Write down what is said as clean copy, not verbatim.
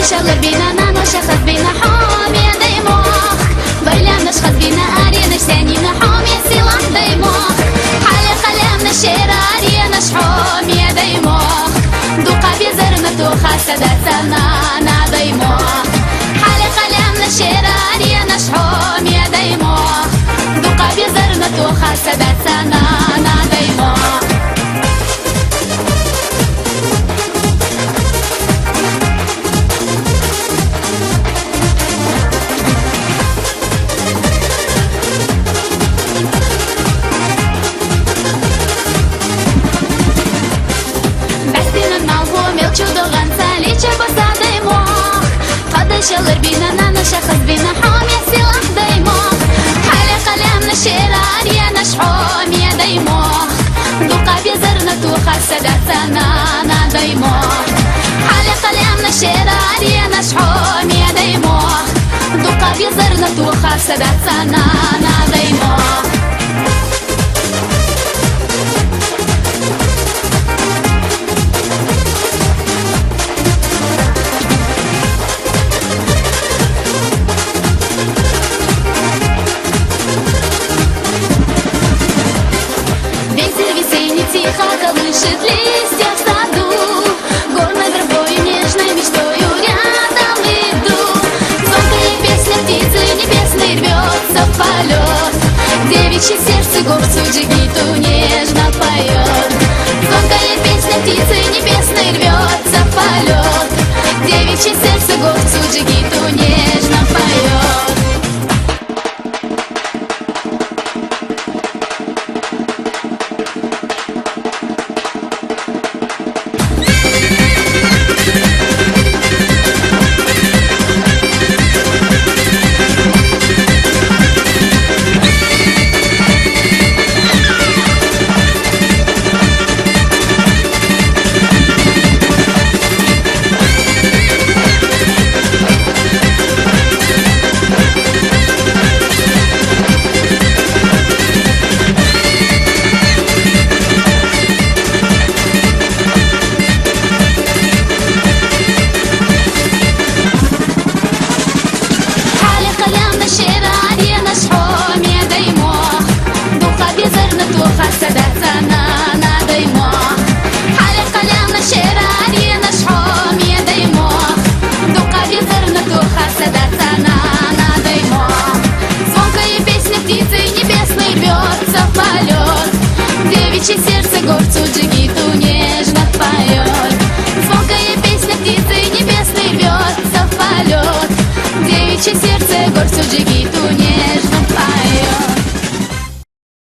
شغل بينا نانو شخص بينا حامي ديموخ بيلام نشخص بينا آريا نشتاني نحامي سلاح ديموخ حالي خلام نشير آريا نشحامي ديموخ دوقا بيزرنا توخا سداتنا نا ديموخ حالي خلام نشير آريا نشحامي ديموخ دوقا بيزرنا توخا سداتنا نا ديموخ شغل بينا نانا شخص بينا حامي سلاح ديموخ حالي قلم نشير آريا نشحوم يا ديموخ دوقا بيزرنا توخا سداتنا نا ديموخ حالي قلم نشير آريا نشحوم يا ديموخ دوقا بيزرنا توخا سداتنا نا ديموخ Тихо колышет листья в саду, горной травой нежной мечтою рядом иду. Звонкая песня птицы небесной рвется в полет, девичье сердце горцу джигиту нежно поет. Звонкая песня птицы небесной рвется в полет, девичье сердце горцу джигиту нежно поет. Девичье сердце горцу джигиту нежно поет. Звонкая песня птицы небесной рвется в полет. Девичье сердце горцу джигиту